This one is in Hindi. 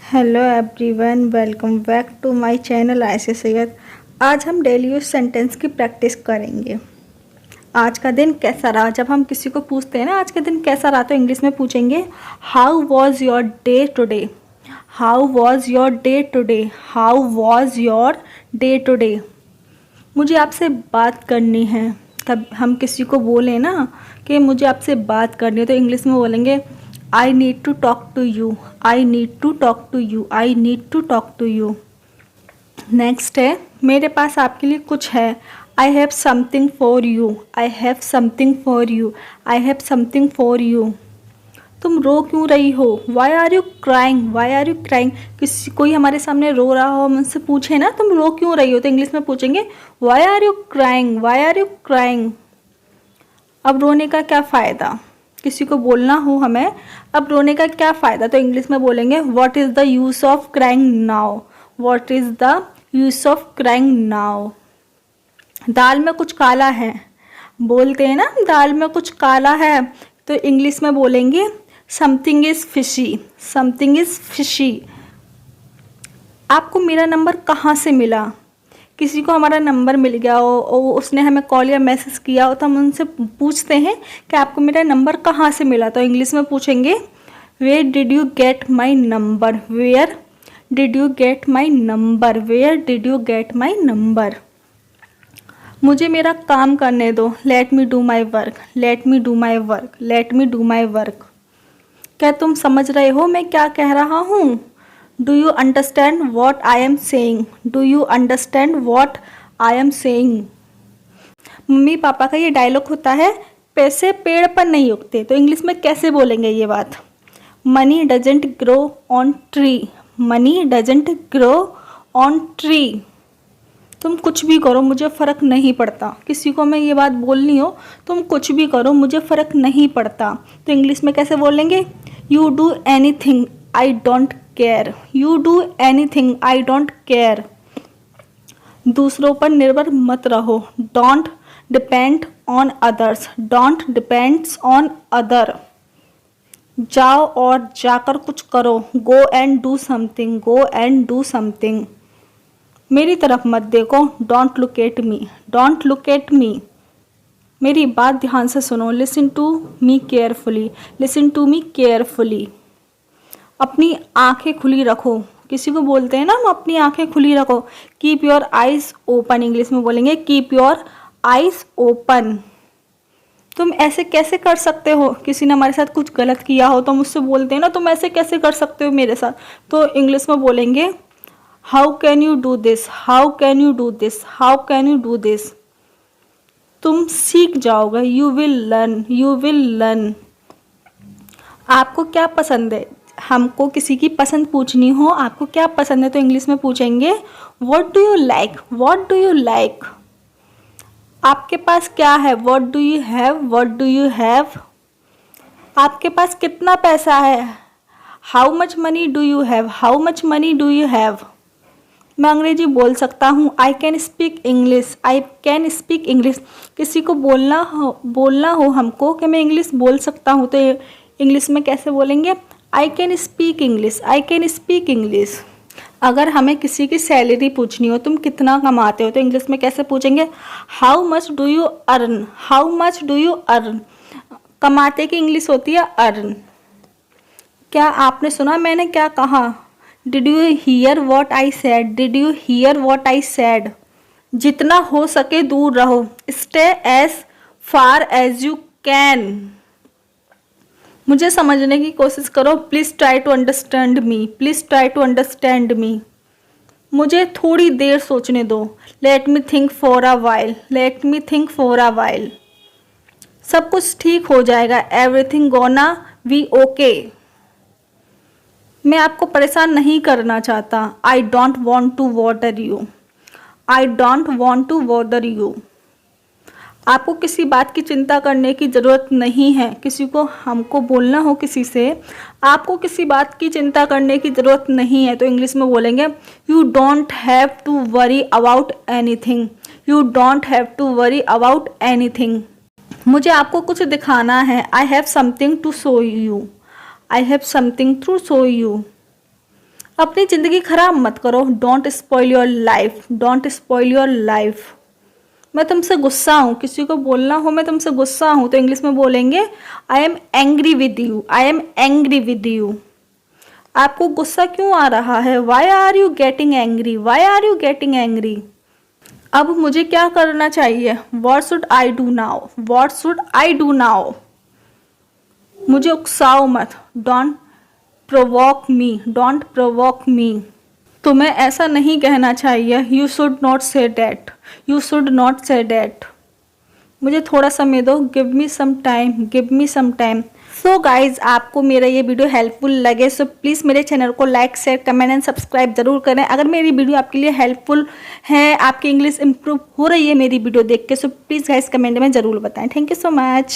Hello everyone, welcome back to my channel Aisha Syed. आज हम डेली यूज सेंटेंस की प्रैक्टिस करेंगे। आज का दिन कैसा रहा? जब हम किसी को पूछते हैं ना आज का दिन कैसा रहा, तो इंग्लिश में पूछेंगे how was your day today. How was your day today. How was your day today. मुझे आपसे बात करनी है। तब हम किसी को बोलें ना कि मुझे आपसे बात करनी है, तो इंग्लिश में बोलेंगे I need to talk to you. I need to talk to you. I need to talk to you. Next है मेरे पास आपके लिए कुछ है। I have something for you. I have something for you. I have something for you. तुम रो क्यों रही हो? Why are you crying? Why are you crying? किसी कोई हमारे सामने रो रहा हो, हम उनसे पूछे ना तुम रो क्यों रही हो, तो इंग्लिश में पूछेंगे Why are you crying? Why are you crying? अब रोने का क्या फ़ायदा? किसी को बोलना हो हमें अब रोने का क्या फ़ायदा, तो इंग्लिश में बोलेंगे what is the use of crying now. What is the use of crying now. दाल में कुछ काला है, बोलते हैं ना दाल में कुछ काला है, तो इंग्लिश में बोलेंगे something is fishy. Something is fishy. आपको मेरा नंबर कहाँ से मिला? किसी को हमारा नंबर मिल गया हो और उसने हमें कॉल या मैसेज किया हो, तो हम उनसे पूछते हैं कि आपको मेरा नंबर कहाँ से मिला, तो इंग्लिश में पूछेंगे where did you get my number. Where did you get my number. Where did you get my number. मुझे मेरा काम करने दो। Let me do my work. Let me do my work. Let me do my work. क्या तुम समझ रहे हो मैं क्या कह रहा हूँ? Do you understand what I am saying? Do you understand what I am saying? Mummy papa का ये डायलॉग होता है पैसे पेड़ पर नहीं उगते, तो इंग्लिश में कैसे बोलेंगे ये बात? Money doesn't grow on tree. Money doesn't grow on tree. तुम कुछ भी करो मुझे फ़र्क नहीं पड़ता। किसी को मैं ये बात बोलनी हो तुम कुछ भी करो मुझे फ़र्क नहीं पड़ता, तो इंग्लिश में कैसे बोलेंगे? You do anything I don't care. You do anything I don't care. दूसरों पर निर्भर मत रहो। Don't depend on others. Don't depends on other. जाओ और जाकर कुछ करो। Go and do something. Go and do something. मेरी तरफ मत देखो। Don't look at me. Don't look at me. मेरी बात ध्यान से सुनो। Listen to me carefully. Listen to me carefully. अपनी आंखें खुली रखो। किसी को बोलते हैं ना हम अपनी आंखें खुली रखो। Keep your eyes open. English में बोलेंगे कीप योर आइज ओपन। तुम ऐसे कैसे कर सकते हो? किसी ने हमारे साथ कुछ गलत किया हो तो हम उससे बोलते हैं ना तुम ऐसे कैसे कर सकते हो मेरे साथ, तो इंग्लिश में बोलेंगे how can you do this. How can you do this. How can you do this. तुम सीख जाओगे। You will learn. You will learn. आपको क्या पसंद है? हमको किसी की पसंद पूछनी हो आपको क्या पसंद है, तो इंग्लिश में पूछेंगे what do you like. What do you like. आपके पास क्या है? What do you have. What do you have. आपके पास कितना पैसा है? How much money do you have. How much money do you have. मैं अंग्रेजी बोल सकता हूँ। I can speak English. I can speak English. किसी को बोलना हो हमको कि मैं इंग्लिश बोल सकता हूँ, तो इंग्लिश में कैसे बोलेंगे? I can speak English. I can speak English. अगर हमें किसी की सैलरी पूछनी हो तुम कितना कमाते हो, तो इंग्लिश में कैसे पूछेंगे? How much do you earn. How much do you earn. कमाते की इंग्लिश होती है अर्न। क्या आपने सुना मैंने क्या कहा? Did you hear what I said. Did you hear what I said. जितना हो सके दूर रहो। Stay as far as you can. मुझे समझने की कोशिश करो। Please try to understand me. Please try to understand me. मुझे थोड़ी देर सोचने दो। Let me think for a while. Let me think for a while. सब कुछ ठीक हो जाएगा। Everything gonna be okay. मैं आपको परेशान नहीं करना चाहता। I don't want to water you. I don't want to water you. आपको किसी बात की चिंता करने की ज़रूरत नहीं है। किसी को हमको बोलना हो किसी से आपको किसी बात की चिंता करने की ज़रूरत नहीं है, तो इंग्लिश में बोलेंगे you don't have to worry about anything. You don't have to worry about anything. मुझे आपको कुछ दिखाना है। I have something to show you. I have something to show you. अपनी ज़िंदगी ख़राब मत करो, don't spoil your life, don't spoil your life. मैं तुमसे गुस्सा हूँ, किसी को बोलना हो मैं तुमसे गुस्सा हूँ तो इंग्लिश में बोलेंगे I am angry with you, I am angry with you. आपको गुस्सा क्यों आ रहा है, why are you getting angry, why are you getting angry. अब मुझे क्या करना चाहिए, what should I do now, what should I do now. मुझे उकसाओ मत, don't provoke me, don't provoke me. तुम्हें ऐसा नहीं कहना चाहिए, you should not say that, you should not say that. मुझे थोड़ा समय दो, give me some time, give me some time. So guys, आपको मेरा ये वीडियो हेल्पफुल लगे सो प्लीज़ मेरे चैनल को like share comment and subscribe जरूर करें। अगर मेरी वीडियो आपके लिए हेल्पफुल है, आपकी इंग्लिश इंप्रूव हो रही है मेरी वीडियो देख के, सो प्लीज़ गाइज कमेंट में ज़रूर बताएं। Thank you so much.